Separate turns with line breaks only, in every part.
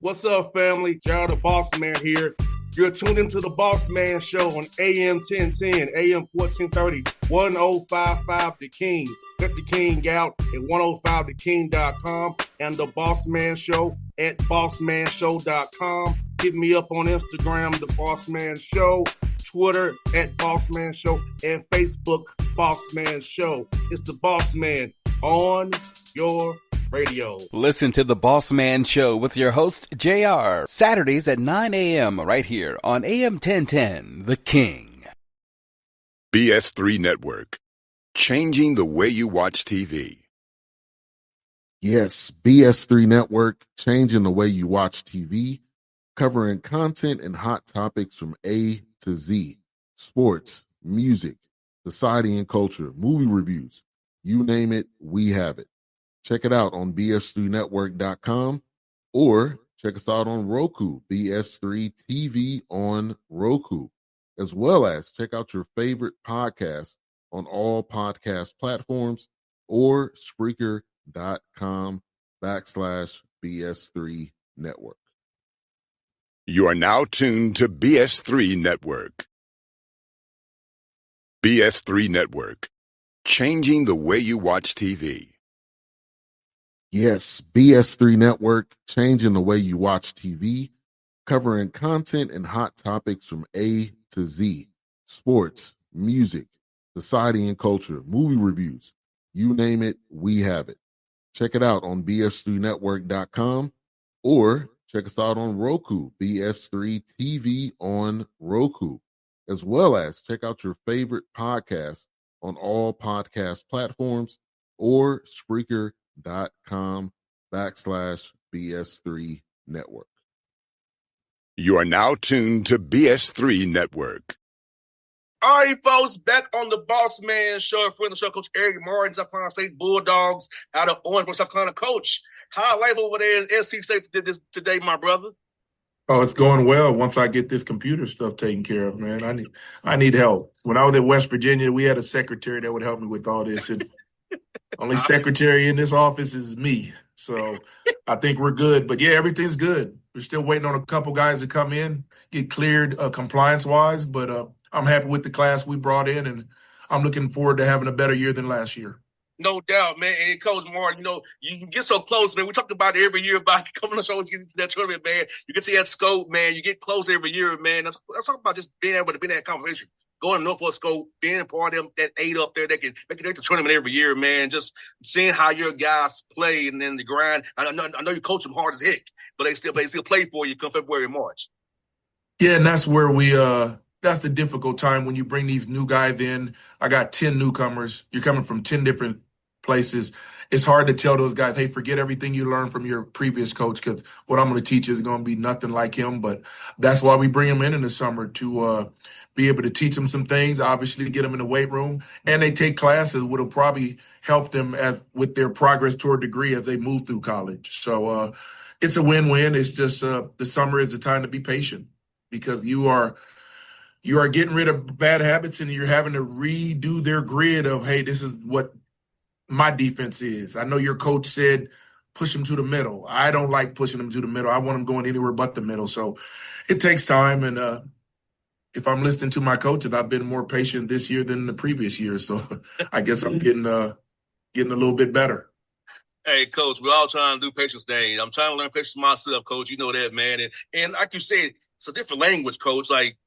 What's up, family? Gerald the Bossman here. You're tuned into the Bossman Show on AM 1010, AM 1430, 1055 The King. Let the King out at 105theking.com and the Bossman Show at bossmanshow.com. Hit me up on Instagram, The Bossman Show, Twitter at Bossman Show, and Facebook, Bossman Show. It's the Bossman on your radio.
Listen to the Bossman Show with your host, JR, Saturdays at 9 a.m. right here on AM 1010, The King.
BS3 Network, changing the way you watch TV.
Yes, BS3 Network, changing the way you watch TV, covering content and hot topics from A to Z, sports, music, society and culture, movie reviews, you name it, we have it. Check it out on bs3network.com or check us out on Roku, BS3 TV on Roku, as well as check out your favorite podcast on all podcast platforms or Spreaker.com/BS3 Network.
You are now tuned to BS3 Network. BS3 Network, changing the way you watch TV.
Yes, BS3 Network, changing the way you watch TV, covering content and hot topics from A to Z, sports, music, society and culture, movie reviews, you name it, we have it. Check it out on bs3network.com or check us out on Roku, BS3 TV on Roku, as well as check out your favorite podcast on all podcast platforms or Spreaker.com/BS3 Network.
You are now tuned to BS3 Network.
All right, folks, back on the Bossman Show. Friend of the show, Coach Erik Martin, South Carolina State Bulldogs out of Orangeburg, South Carolina. Coach, how life over there in SC State did this today, my brother?
Oh, it's going well once I get this computer stuff taken care of, man. I need help. When I was at West Virginia, we had a secretary that would help me with all this. And only secretary in this office is me. So I think we're good. But, yeah, everything's good. We're still waiting on a couple guys to come in, get cleared compliance-wise. But I'm happy with the class we brought in, and I'm looking forward to having a better year than last year.
No doubt, man. And Coach Martin, you can get so close, man. We talk about it every year about coming on the show to get to that tournament, man. You get to that scope, man. You get close every year, man. Let's talk about just being able to be in that conversation. Going to Norfolk Scope, being a part of them, that 8 up there that can make it to the tournament every year, man. Just seeing how your guys play and then the grind. I know you coach them hard as heck, but they still play for you come February and March.
Yeah, and that's where that's the difficult time when you bring these new guys in. I got 10 newcomers. You're coming from 10 different places. It's hard to tell those guys, hey, forget everything you learned from your previous coach, because what I'm going to teach is going to be nothing like him. But that's why we bring them in the summer to be able to teach them some things, obviously to get them in the weight room. And they take classes, which will probably help them with their progress toward degree as they move through college. So it's a win-win. It's just the summer is the time to be patient, because you are getting rid of bad habits and you're having to redo their grid of, hey, this is what my defense is. I know your coach said push him to the middle. I don't like pushing him to the middle. I want him going anywhere but the middle. So it takes time. And if I'm listening to my coaches, I've been more patient this year than the previous year. So I guess I'm getting a little bit better.
Hey, Coach, we're all trying to do patience things. I'm trying to learn patience myself, Coach. You know that, man. And like you said, it's a different language, Coach. Like,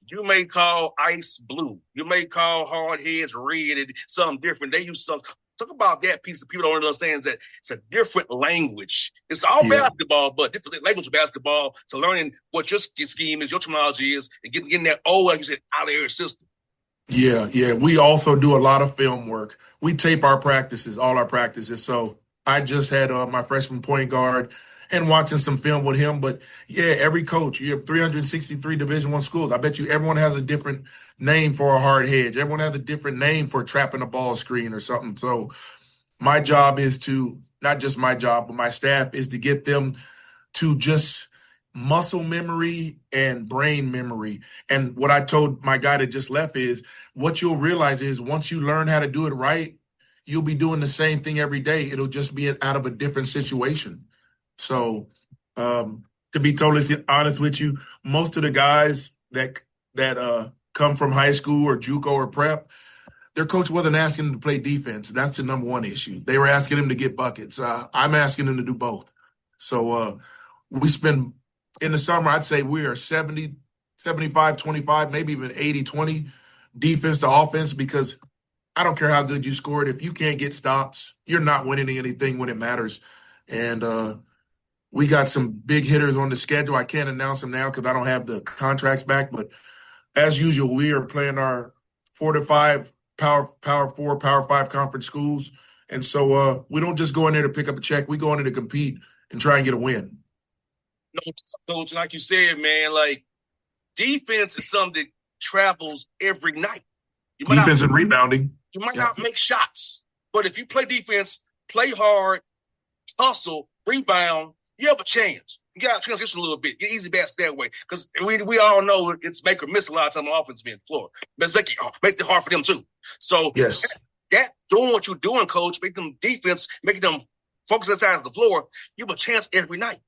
you may call ice blue. You may call hard heads red and something different. They use something. Talk about that piece that people don't understand, is that it's a different language. It's all basketball, but different language of basketball, to learning what your scheme is, your terminology is, and getting that old, like you said, out of your system.
Yeah. We also do a lot of film work. We tape all our practices. So I just had my freshman point guard and watching some film with him. But, yeah, every coach, you have 363 Division I schools. I bet you everyone has a different name for a hard hedge. Everyone has a different name for trapping a ball screen or something. So my job is to, not just my job, but my staff is to get them to just muscle memory and brain memory. And what I told my guy that just left is, what you'll realize is once you learn how to do it right, you'll be doing the same thing every day. It'll just be out of a different situation. So To be totally honest with you, most of the guys that come from high school or JUCO or prep, their coach wasn't asking them to play defense. That's the number one issue. They were asking them to get buckets. I'm asking them to do both. So we spend, in the summer, I'd say we are 70, 75, 25, maybe even 80, 20 defense to offense, because I don't care how good you scored. If you can't get stops, you're not winning anything when it matters. And we got some big hitters on the schedule. I can't announce them now because I don't have the contracts back. But as usual, we are playing our 4 to 5 Power 4, Power 5 conference schools. And so we don't just go in there to pick up a check. We go in there to compete and try and get a win.
No, Coach, like you said, man, like defense is something that travels every night.
Defense and rebounding.
You might not make shots, but if you play defense, play hard, hustle, rebound, you have a chance. You got to transition a little bit. Get easy baskets that way, because we all know it's make or miss a lot of time on offense being floor. But it's make it hard for them too. So
yes,
that doing what you're doing, Coach, making them defense, making them focus on the side of the floor, you have a chance every night.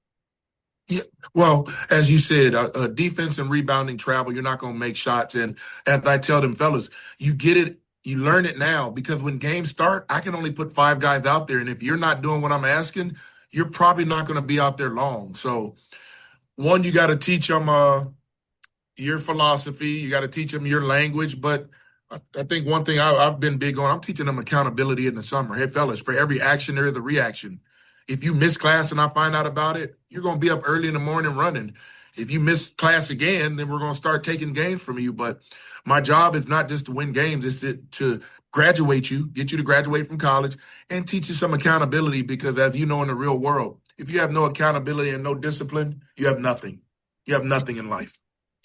Yeah, well, as you said, defense and rebounding travel, you're not going to make shots. And as I tell them fellas, you get it, you learn it now, because when games start, I can only put 5 guys out there. And if you're not doing what I'm asking, you're probably not going to be out there long. So, one, you got to teach them your philosophy. You got to teach them your language. But I think one thing I've been big on, I'm teaching them accountability in the summer. Hey, fellas, for every action, there is a reaction. If you miss class and I find out about it, you're going to be up early in the morning running. If you miss class again, then we're going to start taking games from you. But my job is not just to win games. It's to graduate you, get you to graduate from college, and teach you some accountability, because as you know, in the real world, if you have no accountability and no discipline, you have nothing. You have nothing in life.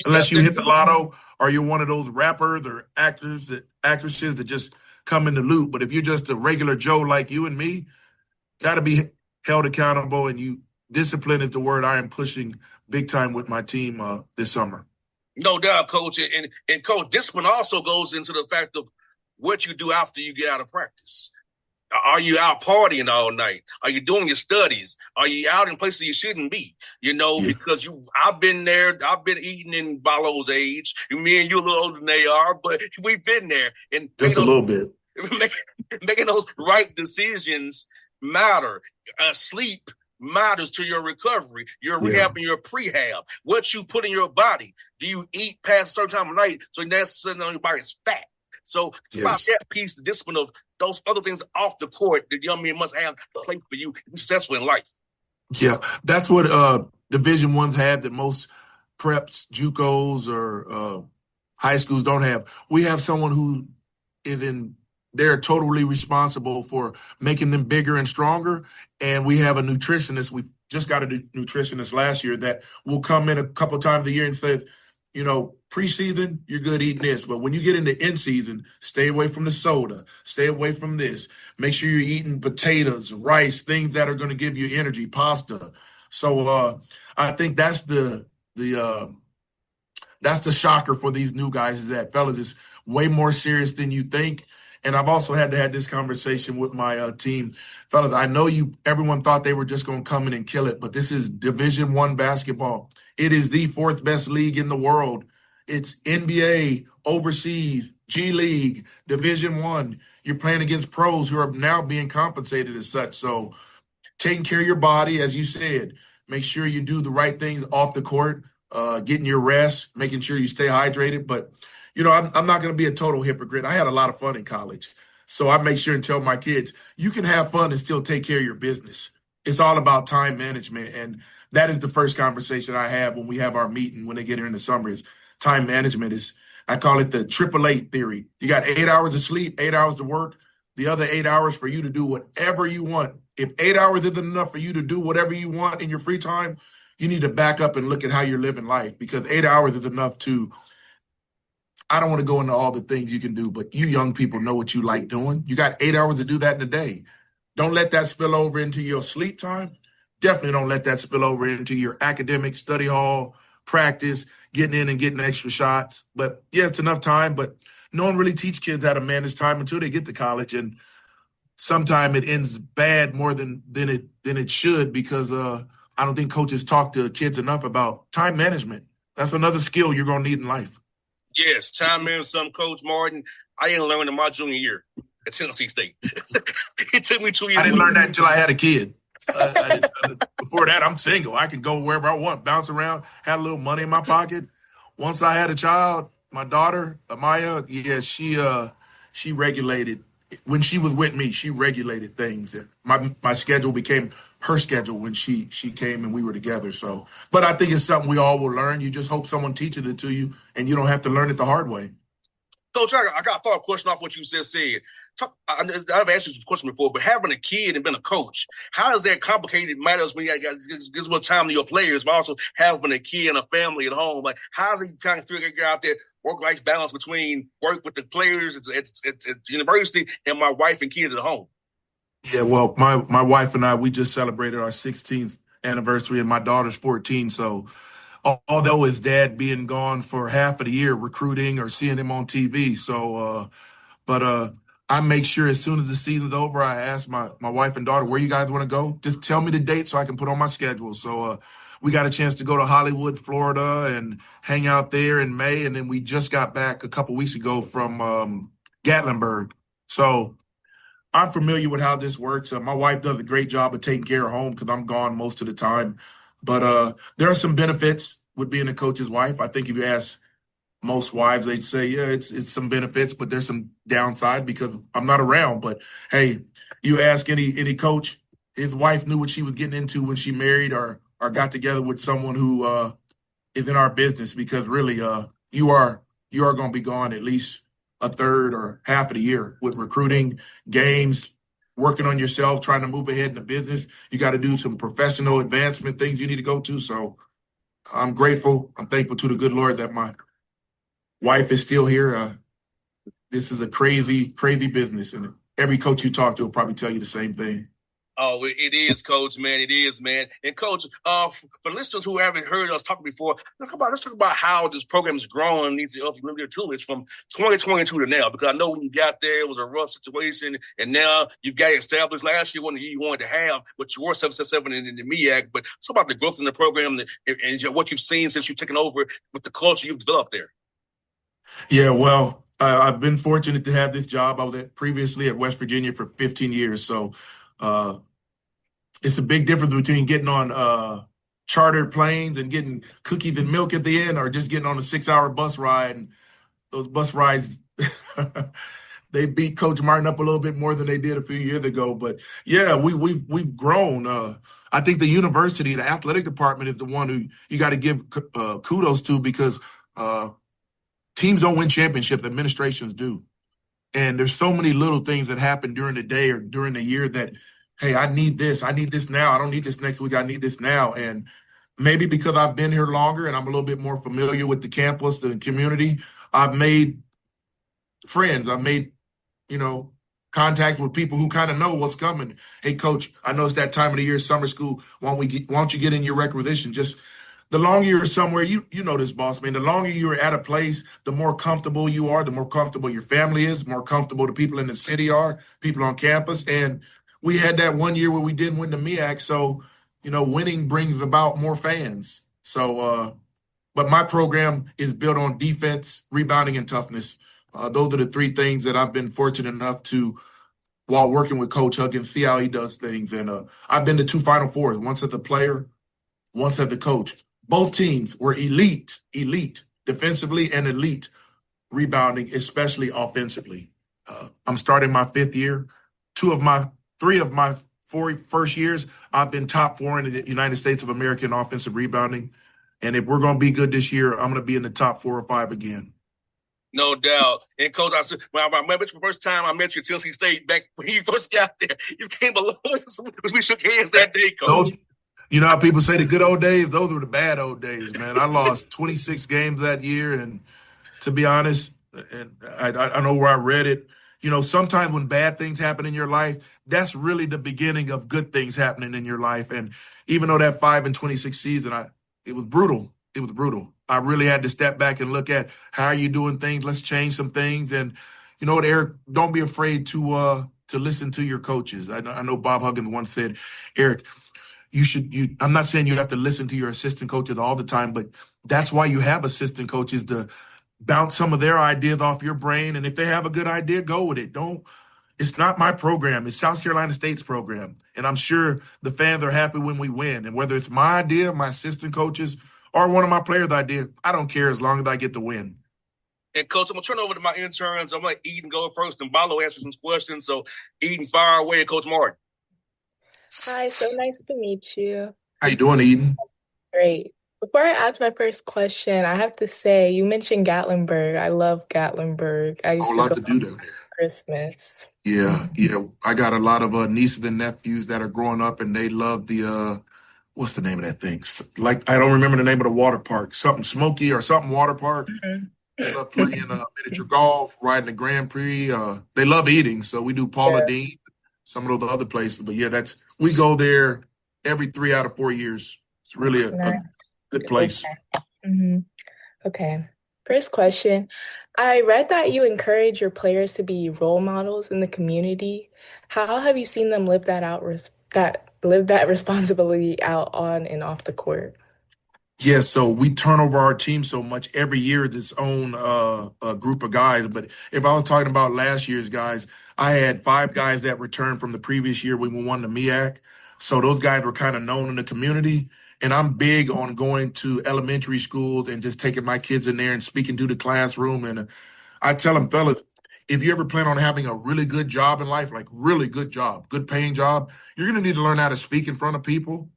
Unless you hit the lotto or you're one of those rappers or actresses that just come in the loop. But if you're just a regular Joe like you and me, got to be held accountable, and discipline is the word I am pushing big time with my team this summer.
No doubt, Coach. And Coach, discipline also goes into the fact of what you do after you get out of practice. Are you out partying all night? Are you doing your studies? Are you out in places you shouldn't be? Because I've been there. I've been eating in Balo's age. Me and you a little older than they are, but we've been there. And
just a little bit.
Making those right decisions matter. Sleep matters to your recovery, your rehab and your prehab. What you put in your body. Do you eat past a certain time of night so that's sitting on your body is fat? So it's about that piece, the discipline of those other things off the court that young men must have to play for you to be successful in life.
Yeah, that's what Division I's have that most preps, JUCOs, or high schools don't have. We have someone who is they're totally responsible for making them bigger and stronger. And we have a nutritionist. We just got a nutritionist last year that will come in a couple times a year and says, preseason, you're good eating this. But when you get into in season, stay away from the soda, stay away from this. Make sure you're eating potatoes, rice, things that are going to give you energy, pasta. So I think that's the shocker for these new guys, is that, fellas, it's way more serious than you think. And I've also had to have this conversation with my team. Fellas, I know everyone thought they were just going to come in and kill it, but this is Division I basketball. It is the 4th best league in the world. It's NBA, overseas, G League, Division I. You're playing against pros who are now being compensated as such. So taking care of your body, as you said, make sure you do the right things off the court, getting your rest, making sure you stay hydrated. But I'm not going to be a total hypocrite. I had a lot of fun in college. So I make sure and tell my kids, you can have fun and still take care of your business. It's all about time management. And that is the first conversation I have when we have our meeting, when they get here in the summer, is time management. I call it the 888 theory. You got 8 hours of sleep, 8 hours to work, the other 8 hours for you to do whatever you want. If 8 hours isn't enough for you to do whatever you want in your free time, you need to back up and look at how you're living life, because 8 hours is enough to – I don't want to go into all the things you can do, but you young people know what you like doing. You got 8 hours to do that in a day. Don't let that spill over into your sleep time. Definitely don't let that spill over into your academic, study hall, practice, getting in and getting extra shots. But, yeah, it's enough time. But no one really teach kids how to manage time until they get to college. And sometimes it ends bad more than it should, because I don't think coaches talk to kids enough about time management. That's another skill you're going to need in life.
Yes, time management, Coach Martin. I didn't learn in my junior year at Tennessee State. It took me 2 years.
I didn't learn that until I had a kid. Before that, I'm single. I can go wherever I want, bounce around, had a little money in my pocket. Once I had a child, my daughter, Amaya, she regulated. When she was with me, she regulated things. My schedule became her schedule when she came and we were together. So, but I think it's something we all will learn. You just hope someone teaches it to you and you don't have to learn it the hard way.
Coach, I got a follow-up question off what you just said. I've asked you this question before, but having a kid and being a coach, how is that complicated matters when you gives more time to your players, but also having a kid and a family at home? Like, how does it kind of figure out that work-life balance between work with the players at university and my wife and kids at home?
Yeah, well, my wife and I, we just celebrated our 16th anniversary, and my daughter's 14, so although his dad being gone for half of the year recruiting or seeing him on TV. So, but I make sure as soon as the season's over, I ask my wife and daughter, where you guys want to go? Just tell me the date so I can put on my schedule. So we got a chance to go to Hollywood, Florida and hang out there in May. And then we just got back a couple weeks ago from Gatlinburg. So I'm familiar with how this works. My wife does a great job of taking care of home because I'm gone most of the time. But there are some benefits with being a coach's wife. I think if you ask most wives, they'd say, yeah, it's some benefits, but there's some downside because I'm not around. But hey, you ask any coach, his wife knew what she was getting into when she married or got together with someone who is in our business, because really you are going to be gone at least a third or half of the year with recruiting, games, working on yourself, trying to move ahead in the business. You got to do some professional advancement things you need to go to. So I'm grateful. I'm thankful to the good Lord that my wife is still here. This is a crazy, crazy business. And every coach you talk to will probably tell you the same thing.
Oh, it is, Coach, man. It is, man. And, Coach, for listeners who haven't heard us talk before, let's talk about how this program is growing, needs to upgrade their tutelage from 2022 to now. Because I know when you got there, it was a rough situation, and now you've got it established. Last year, one of the year you wanted to have, but you were 777 in the MEAC. But it's about the growth in the program and what you've seen since you've taken over with the culture you've developed there.
Yeah, well, I've been fortunate to have this job. I was previously at West Virginia for 15 years, so it's a big difference between getting on chartered planes and getting cookies and milk at the end or just getting on a 6-hour bus ride. And those bus rides, they beat Coach Martin up a little bit more than they did a few years ago. But, yeah, we've grown. I think the university, the athletic department is the one who you got to give kudos to, because teams don't win championships, administrations do. And there's so many little things that happen during the day or during the year that, hey, I need this now. I don't need this next week. I need this now. And maybe because I've been here longer and I'm a little bit more familiar with the campus, the community, I've made friends. I've made, contacts with people who kind of know what's coming. Hey, Coach, I know it's that time of the year, summer school. Why don't you get in your requisition? Just the longer you're somewhere, you know this, boss man, the longer you're at a place, the more comfortable you are, the more comfortable your family is, the more comfortable the people in the city are, people on campus. And we had that one year where we didn't win the MEAC. So, winning brings about more fans. So, but my program is built on defense, rebounding, and toughness. Those are the three things that I've been fortunate enough to, while working with Coach Huggins, see how he does things. And I've been to 2 Final Fours, once as a player, once as a coach. Both teams were elite defensively and elite rebounding, especially offensively. I'm starting my 5th year. 3 of my 4 first years, I've been top 4 in the United States of America in offensive rebounding. And if we're going to be good this year, I'm going to be in the top 4 or 5 again.
No doubt. And, Coach, I remember the first time I met you at Tennessee State back when you first got there. You came along because we shook hands that day, Coach.
You know how people say the good old days? Those were the bad old days, man. I lost 26 games that year. And to be honest, and I know where I read it, sometimes when bad things happen in your life, that's really the beginning of good things happening in your life. And even though that 5-26 season, it was brutal. It was brutal. I really had to step back and look at how are you doing things? Let's change some things. And you know what, Eric, don't be afraid to listen to your coaches. I know Bob Huggins once said, Eric, I'm not saying you have to listen to your assistant coaches all the time, but that's why you have assistant coaches to bounce some of their ideas off your brain. And if they have a good idea, go with it. It's not my program. It's South Carolina State's program. And I'm sure the fans are happy when we win. And whether it's my idea, my assistant coaches, or one of my players' idea, I don't care as long as I get to win.
And Coach, I'm gonna turn over to my interns. I'm gonna let Eden go first and Balo answer some questions. So Eden, fire away, Coach Martin.
Hi, so nice to meet you.
How you doing, Eden?
Great. Before I ask my first question, I have to say, you mentioned Gatlinburg. I love Gatlinburg. I
A
used
whole
to
lot
go
to do down there.
Christmas.
Yeah. I got a lot of nieces and nephews that are growing up, and they love the what's the name of that thing? Like, I don't remember the name of the water park. Something Smoky or something water park. They love playing miniature golf, riding the Grand Prix. They love eating, so we do Paula Deen, some of those other places. But yeah, we go there every 3 out of 4 years. It's really a good place.
Okay. First question. I read that you encourage your players to be role models in the community. How have you seen them live that responsibility out on and off the court?
Yeah, so we turn over our team so much. Every year it's its own group of guys. But if I was talking about last year's guys, I had 5 guys that returned from the previous year when we won the MEAC. So those guys were kind of known in the community. And I'm big on going to elementary schools and just taking my kids in there and speaking to the classroom. And I tell them, fellas, if you ever plan on having a really good job in life, like really good job, good paying job, you're going to need to learn how to speak in front of people.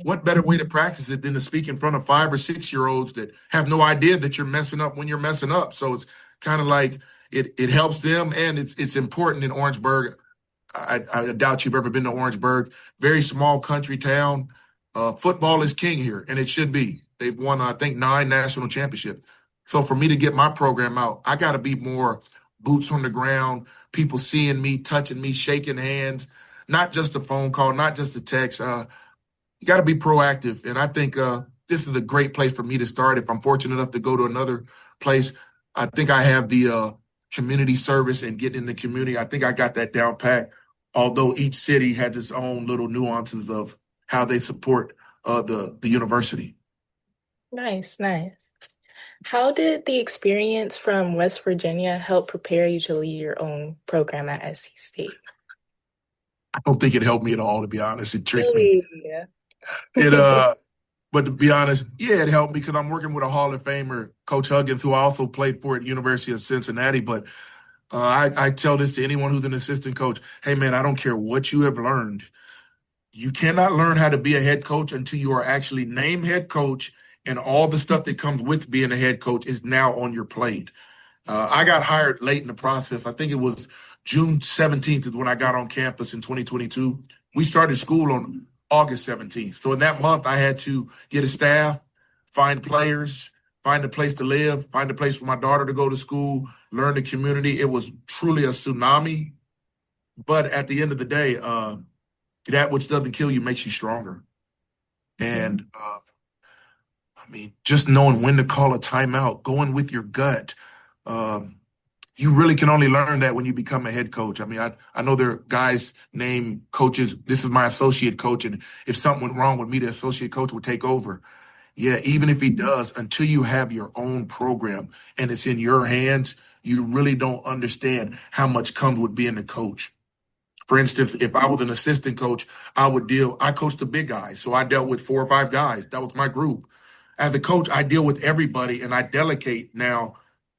What better way to practice it than to speak in front of 5 or 6-year-olds that have no idea that you're messing up when you're messing up? So it's kind of like it helps them, and it's important in Orangeburg. I doubt you've ever been to Orangeburg. Very small country town. Football is king here, and it should be. They've won, I think, 9 national championships. So for me to get my program out, I got to be more boots on the ground, people seeing me, touching me, shaking hands, not just a phone call, not just a text. You got to be proactive. And I think this is a great place for me to start. If I'm fortunate enough to go to another place, I think I have the community service and get in the community. I think I got that down pat, although each city has its own little nuances of how they support the university.
Nice. How did the experience from West Virginia help prepare you to lead your own program at SC State?
I don't think it helped me at all, to be honest. It tricked me.
Yeah.
But to be honest, yeah, it helped me because I'm working with a Hall of Famer, Coach Huggins, who I also played for at University of Cincinnati. But I tell this to anyone who's an assistant coach. Hey, man, I don't care what you have learned. You cannot learn how to be a head coach until you are actually named head coach, and all the stuff that comes with being a head coach is now on your plate. I got hired late in the process. I think it was June 17th is when I got on campus in 2022. We started school on August 17th. So in that month, I had to get a staff, find players, find a place to live, find a place for my daughter to go to school, learn the community. It was truly a tsunami. But at the end of the day, that which doesn't kill you makes you stronger. And, just knowing when to call a timeout, going with your gut. You really can only learn that when you become a head coach. I know there are guys named coaches. This is my associate coach, and if something went wrong with me, the associate coach would take over. Yeah, even if he does, until you have your own program and it's in your hands, you really don't understand how much comes with being a coach. For instance, if I was an assistant coach, I coached the big guys. So I dealt with 4 or 5 guys. That was my group. As a coach, I deal with everybody, and I delegate now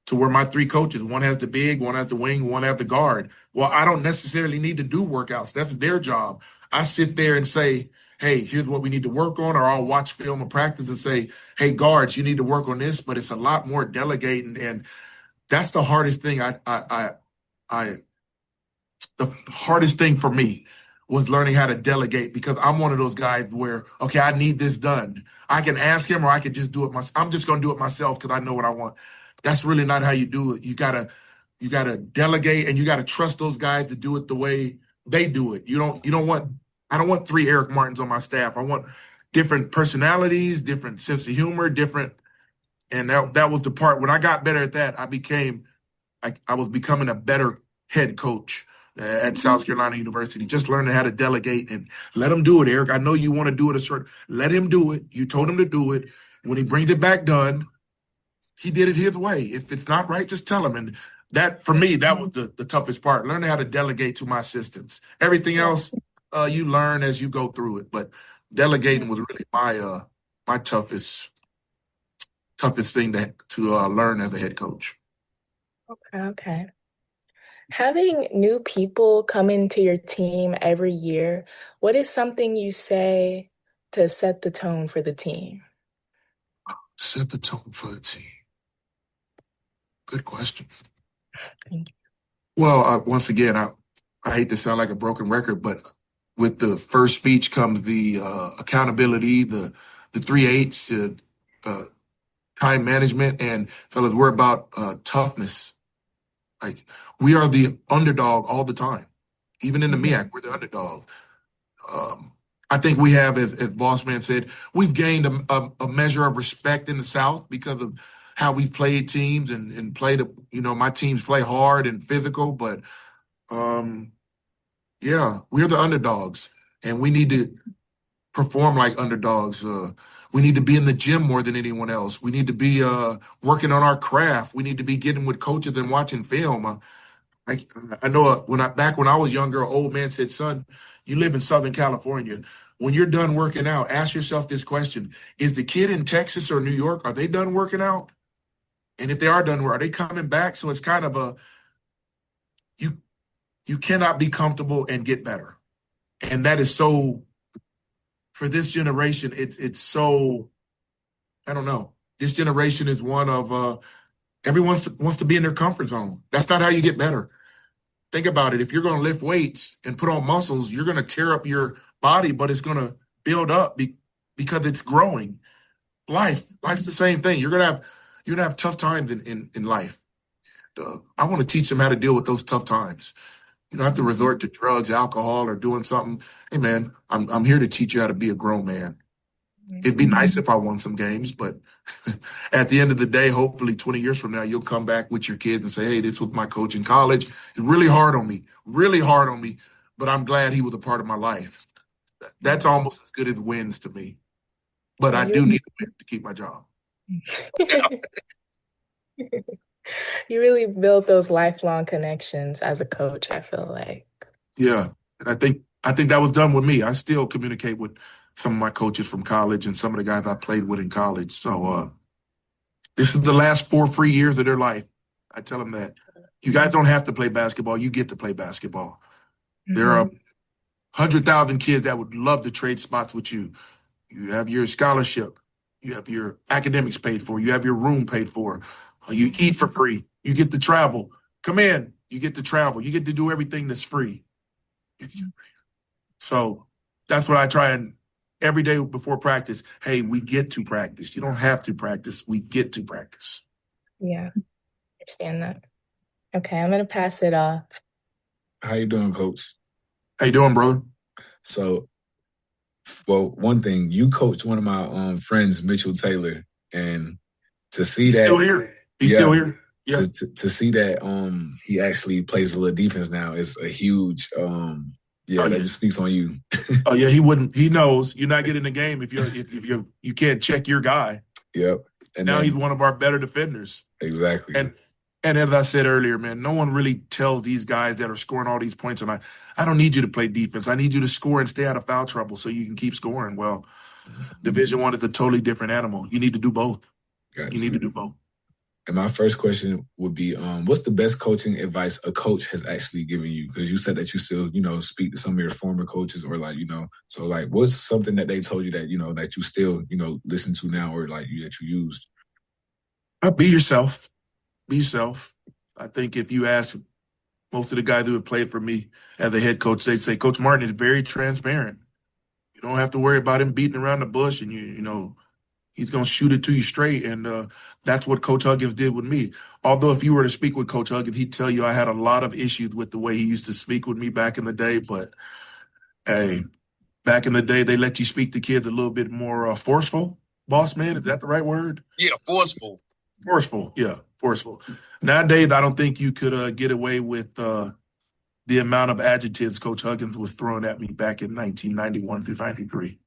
to where my 3 coaches, one has the big, one has the wing, one has the guard. Well, I don't necessarily need to do workouts. That's their job. I sit there and say, hey, here's what we need to work on, or I'll watch film and practice and say, hey, guards, you need to work on this, but it's a lot more delegating. And that's the hardest thing the hardest thing for me was learning how to delegate, because I'm one of those guys where, okay, I need this done. I can ask him, or I can just do it myself. I'm just going to do it myself because I know what I want. That's really not how you do it. You gotta delegate, and you gotta trust those guys to do it the way they do it. I don't want 3 Erik Martins on my staff. I want different personalities, different sense of humor, and that was the part when I got better at that. I was becoming a better head coach. at South Carolina University, just learning how to delegate and let him do it, Eric. I know you want to do it let him do it. You told him to do it. When he brings it back done, he did it his way. If it's not right, just tell him. And that, for me, that was the toughest part, learning how to delegate to my assistants. Everything else, you learn as you go through it. But delegating was really my toughest thing to learn as a head coach.
Okay. Having new people come into your team every year, what is something you say to set the tone for the team?
Set the tone for the team. Good question.
Thank you.
Well, once again, I hate to sound like a broken record, but with the first speech comes the accountability, the 3/8, time management, and fellas, we're about toughness. Like, we are the underdog all the time. Even in the MEAC, we're the underdog. I think we have, as Bossman said, we've gained a measure of respect in the South because of how we played teams and played. My teams play hard and physical, but yeah, we're the underdogs, and we need to perform like underdogs. We need to be in the gym more than anyone else. We need to be working on our craft. We need to be getting with coaches and watching film. I know back when I was younger, an old man said, "Son, you live in Southern California. When you're done working out, ask yourself this question: is the kid in Texas or New York, are they done working out? And if they are done, are they coming back?" So it's kind of you cannot be comfortable and get better, and that is so. For this generation, it's so. I don't know. This generation is one of everyone wants to be in their comfort zone. That's not how you get better. Think about it. If you're going to lift weights and put on muscles, you're going to tear up your body, but it's going to build up because it's growing. Life's the same thing. You're gonna have tough times in life. I want to teach them how to deal with those tough times. You don't have to resort to drugs, alcohol, or doing something. Hey, man, I'm here to teach you how to be a grown man. It'd be nice if I won some games, but at the end of the day, hopefully 20 years from now, you'll come back with your kids and say, "Hey, this was my coach in college. It's really hard on me, but I'm glad he was a part of my life." That's almost as good as wins to me. But I do need to win to keep my job.
You really build those lifelong connections as a coach, I feel like.
Yeah, and I think that was done with me. I still communicate with some of my coaches from college and some of the guys I played with in college. So this is the last 4 free years of their life. I tell them that you guys don't have to play basketball. You get to play basketball. There are 100,000 kids that would love to trade spots with you. You have your scholarship. You have your academics paid for. You have your room paid for. You eat for free. You get to travel. Come in. You get to travel. You get to do everything that's free. So that's what I try and every day before practice. Hey, we get to practice. You don't have to practice. We get to practice.
Yeah, I understand that. Okay, I'm going to pass it off.
How you doing, Coach?
How you doing, brother?
So, well, one thing, you coached one of my friends, Mitchell Taylor, and to see
He's
that
still here. He's still here. Yeah.
To see that he actually plays a little defense now is a huge that just speaks on you.
Oh yeah, he wouldn't. He knows you're not getting the game if you can't check your guy.
Yep. And
now he's one of our better defenders.
Exactly.
And as I said earlier, man, no one really tells these guys that are scoring all these points, and I don't need you to play defense. I need you to score and stay out of foul trouble so you can keep scoring. Well, Division I is a totally different animal. You need to do both. You need to do both.
And my first question would be, what's the best coaching advice a coach has actually given you? Because you said that you still, speak to some of your former coaches or so what's something that they told you that, that you still, listen to now or that you used?
Be yourself. Be yourself. I think if you ask most of the guys who have played for me as a head coach, they'd say Coach Martin is very transparent. You don't have to worry about him beating around the bush and he's going to shoot it to you straight. And that's what Coach Huggins did with me. Although if you were to speak with Coach Huggins, he'd tell you I had a lot of issues with the way he used to speak with me back in the day. But, hey, back in the day, they let you speak to kids a little bit more forceful. Bossman, is that the right word?
Yeah, forceful.
Forceful, yeah, forceful. Nowadays, I don't think you could get away with the amount of adjectives Coach Huggins was throwing at me back in 1991 through 93.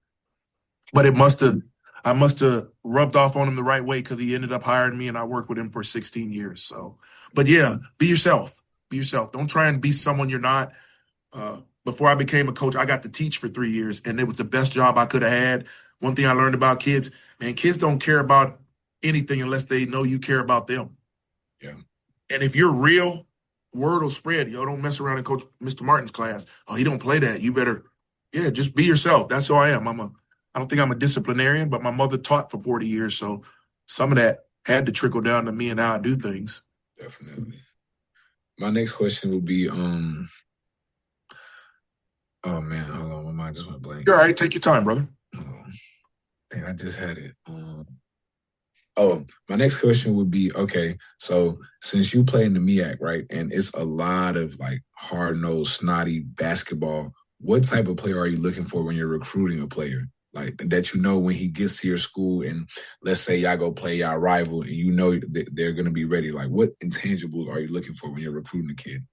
But I must have rubbed off on him the right way because he ended up hiring me and I worked with him for 16 years. So, but yeah, be yourself. Be yourself. Don't try and be someone you're not. Before I became a coach, I got to teach for 3 years, and it was the best job I could have had. One thing I learned about kids, man, kids don't care about anything unless they know you care about them.
Yeah. And
if you're real, word will spread. Yo, don't mess around in Coach Mr. Martin's class. Oh, he don't play that. You better, just be yourself. That's who I am. I don't think I'm a disciplinarian, but my mother taught for 40 years, so some of that had to trickle down to me and how I do things.
Definitely. My next question would be, oh man, hold on, my mind just went blank.
You're all right. Take your time, brother.
Dang, I just had it. My next question would be, okay, so since you play in the MEAC, right, and it's a lot of like hard-nosed, snotty basketball, what type of player are you looking for when you're recruiting a player? Like that, when he gets to your school and let's say y'all go play y'all rival and that they're going to be ready. Like what intangibles are you looking for when you're recruiting a kid?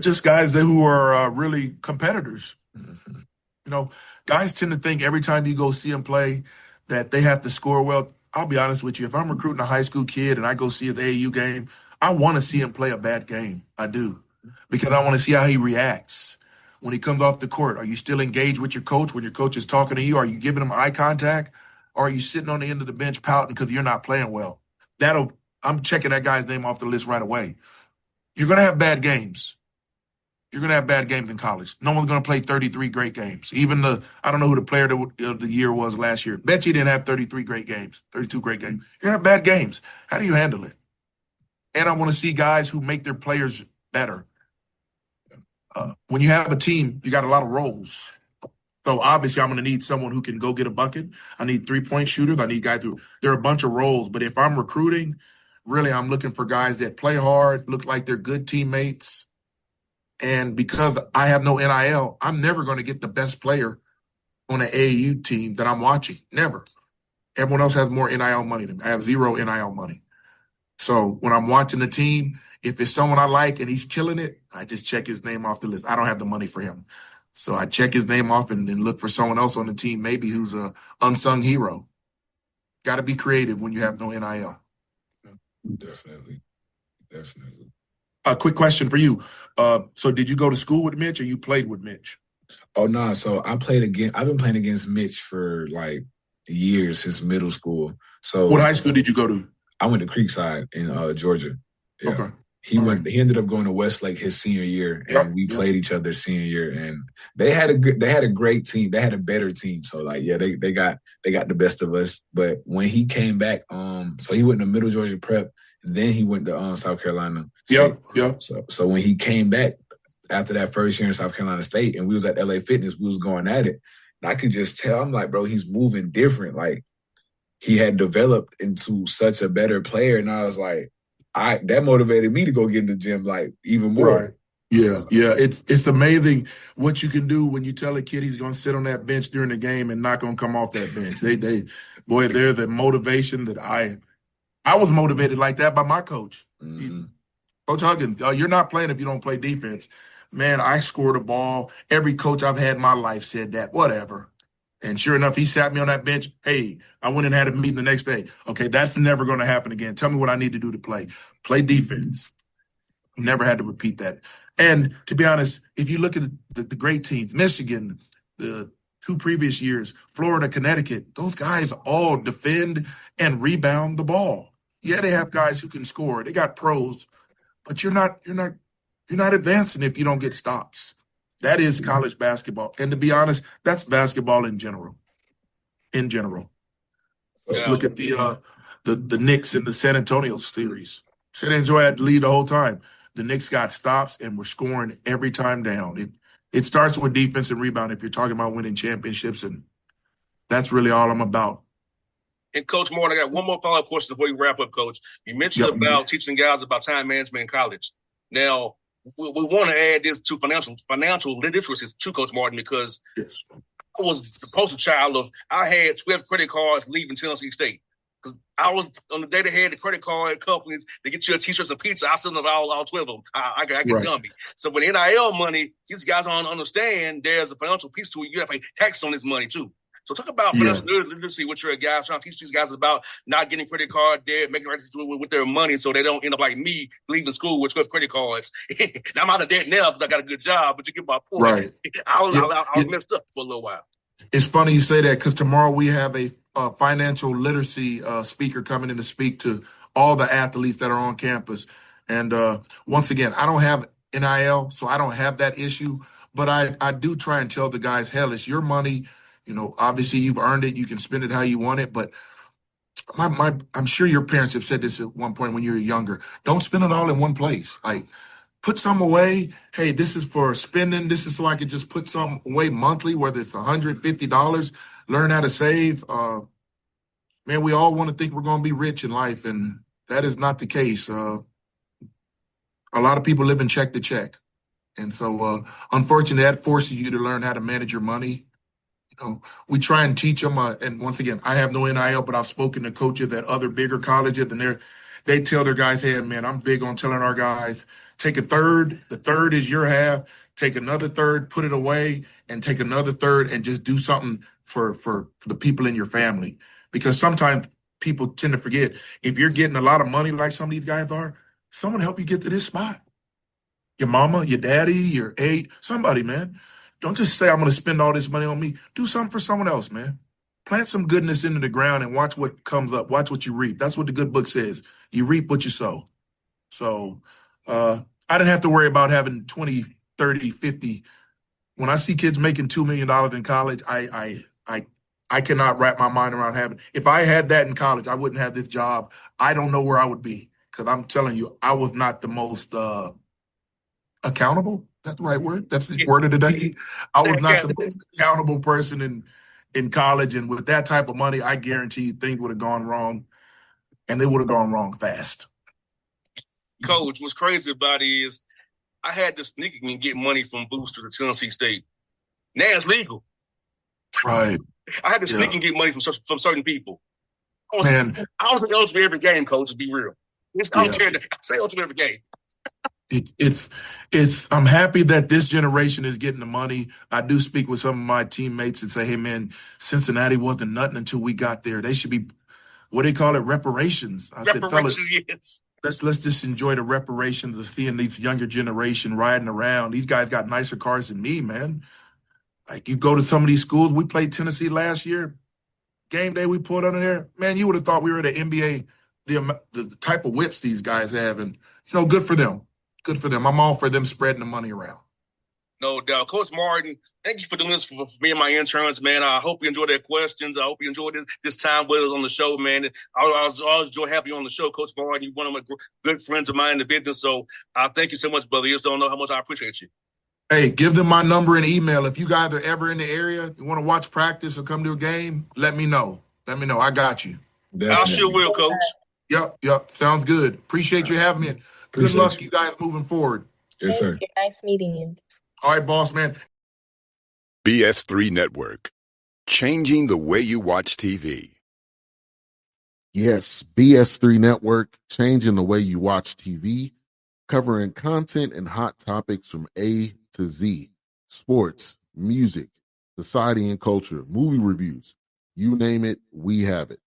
Just guys who are really competitors.
Mm-hmm.
Guys tend to think every time you go see them play that they have to score well. I'll be honest with you. If I'm recruiting a high school kid and I go see the AAU game, I want to see him play a bad game. I do. Because I want to see how he reacts. When he comes off the court, are you still engaged with your coach when your coach is talking to you? Are you giving him eye contact? Or are you sitting on the end of the bench pouting because you're not playing well? I'm checking that guy's name off the list right away. You're going to have bad games. You're going to have bad games in college. No one's going to play 33 great games. Even I don't know who the player of the year was last year. Bet you didn't have 32 great games. You're going to have bad games. How do you handle it? And I want to see guys who make their players better. When you have a team, you got a lot of roles. So obviously I'm going to need someone who can go get a bucket. I need 3-point shooters. I need guys there are a bunch of roles. But if I'm recruiting, really I'm looking for guys that play hard, look like they're good teammates. And because I have no NIL, I'm never going to get the best player on an AAU team that I'm watching. Never. Everyone else has more NIL money than me. I have zero NIL money. So when I'm watching the team, if it's someone I like and he's killing it, I just check his name off the list. I don't have the money for him. So I check his name off and look for someone else on the team, maybe who's a unsung hero. Got to be creative when you have no NIL.
Definitely.
A quick question for you. So did you go to school with Mitch or you played with Mitch?
Oh, no. So I've been playing against Mitch for like years since middle school. So
what high school did you go to?
I went to Creekside in Georgia. Yeah.
Okay.
He ended up going to Westlake his senior year, and we played each other senior year. And they had a great team. They had a better team. So like, yeah, they got the best of us. But when he came back, so he went to Middle Georgia Prep, then he went to South Carolina. So when he came back after that first year in South Carolina State, and we was at LA Fitness, we was going at it. And I could just tell. I'm like, bro, he's moving different. Like he had developed into such a better player, and I was like. That motivated me to go get in the gym like even more.
Right. Yeah. It's amazing what you can do when you tell a kid he's going to sit on that bench during the game and not going to come off that bench. They're the motivation that I was motivated like that by my coach.
Mm-hmm.
Coach Huggins, you're not playing if you don't play defense. Man, I scored a ball. Every coach I've had in my life said that. Whatever. And sure enough, he sat me on that bench. Hey, I went and had a meeting the next day. Okay, that's never going to happen again. Tell me what I need to do to play. Play defense. Never had to repeat that. And to be honest, if you look at the great teams, Michigan, the 2 previous years, Florida, Connecticut, those guys all defend and rebound the ball. Yeah, they have guys who can score. They got pros, but you're not advancing if you don't get stops. That is college basketball. And to be honest, that's basketball in general. Let's look at the Knicks and the San Antonio series. San Antonio had to lead the whole time. The Knicks got stops and were scoring every time down. It starts with defense and rebound if you're talking about winning championships, and that's really all I'm about.
And Coach Martin, I got one more follow-up question before you wrap up, Coach. You mentioned about teaching guys about time management in college. Now, we want to add this to financial literacy to Coach Martin because I was the poster child of I had 12 credit cards leaving Tennessee State. Because I was on the day they had the credit card companies to get you a t-shirts and pizza. I sent them all 12 of them. I get
Right.
dummy. So with NIL money, these guys don't understand there's a financial piece to it. You have to pay tax on this money too. So talk about financial literacy, what you're a guy trying to teach these guys about not getting credit card debt, making right with their money so they don't end up like me leaving school with 12 credit cards. Now I'm out of debt now because I got a good job, but you get my point.
Right.
I was messed up for a little while.
It's funny you say that because tomorrow we have a financial literacy speaker coming in to speak to all the athletes that are on campus. And once again, I don't have NIL, so I don't have that issue. But I do try and tell the guys, hell, it's your money. You know, obviously you've earned it. You can spend it how you want it. But I'm sure your parents have said this at one point when you were younger. Don't spend it all in one place. Like, put some away. Hey, this is for spending. This is so I can just put some away monthly, whether it's $150. Learn how to save. Man, we all want to think we're going to be rich in life, and that is not the case. A lot of people live in check to check. And so, unfortunately, that forces you to learn how to manage your money. You know, we try and teach them. And once again, I have no NIL, but I've spoken to coaches at other bigger colleges, and they tell their guys, hey, man, I'm big on telling our guys, take a third. The third is your half. Take another third, put it away, and take another third and just do something for the people in your family. Because sometimes people tend to forget, if you're getting a lot of money like some of these guys are, someone help you get to this spot. Your mama, your daddy, your aide, somebody, man. Don't just say, I'm going to spend all this money on me. Do something for someone else, man. Plant some goodness into the ground and watch what comes up. Watch what you reap. That's what the good book says. You reap what you sow. So I didn't have to worry about having 20, 30, 50. When I see kids making $2 million in college, I cannot wrap my mind around having. If I had that in college, I wouldn't have this job. I don't know where I would be because I'm telling you, I was not the most accountable. That's the right word. That's the word of the day. I was not the most accountable person in college. And with that type of money, I guarantee you things would have gone wrong, and they would have gone wrong fast.
Coach, what's crazy about it is I had to sneak and get money from Booster to Tennessee State. Now it's legal.
Right.
I had to sneak and get money from certain people. I was eligible every game, Coach, to be real. I don't care. I say eligible every game.
I'm happy that this generation is getting the money. I do speak with some of my teammates and say, hey, man, Cincinnati wasn't nothing until we got there. They should be, what do they call it, reparations. I said, fellas,
yes.
let's just enjoy the reparations of seeing these younger generation riding around. These guys got nicer cars than me, man. Like, you go to some of these schools. We played Tennessee last year. Game day we pulled under there. Man, you would have thought we were at the NBA, the type of whips these guys have. And, you know, good for them. Good for them. I'm all for them spreading the money around.
No doubt. Coach Martin, thank you for doing this for me and my interns, man. I hope you enjoyed their questions. I hope you enjoyed this time with us on the show, man. I always enjoy having you on the show, Coach Martin. You're one of my good friends of mine in the business. So thank you so much, brother. You just don't know how much I appreciate you.
Hey, give them my number and email. If you guys are ever in the area, you want to watch practice or come to a game, let me know. I got you.
Definitely.
I sure will, Coach.
Yep. Sounds good. Appreciate you having me. Good luck, you guys, moving forward.
Yes, sir.
Nice meeting you.
All right, boss man.
BS3 Network. Changing the way you watch TV.
Yes, BS3 Network, changing the way you watch TV, covering content and hot topics from A to Z, sports, music, society and culture, movie reviews, you name it, we have it.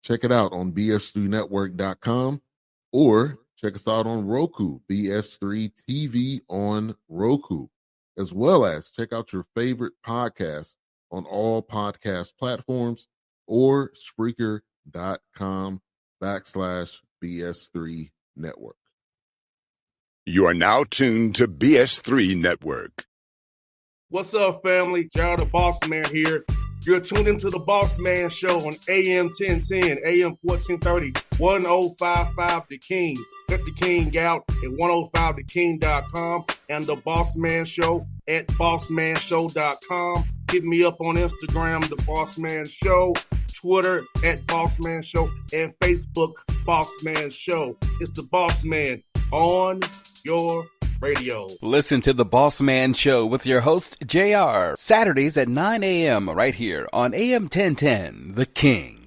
Check it out on bs3network.com or check us out on Roku, BS3 TV on Roku, as well as check out your favorite podcast on all podcast platforms or Spreaker.com/BS3 Network.
You are now tuned to BS3 Network.
What's up, family? Gerald the Bossman here. You're tuned into the Bossman Show on AM 1010, AM 1430, 1055 The King. Let the King out at 105theking.com and the Bossman Show at bossmanshow.com. Hit me up on Instagram, The Bossman Show, Twitter at Bossman Show, and Facebook, Bossman Show. It's the Bossman on your radio.
Listen to The Bossman Show with your host, JR, Saturdays at 9 a.m. right here on AM 1010, The King.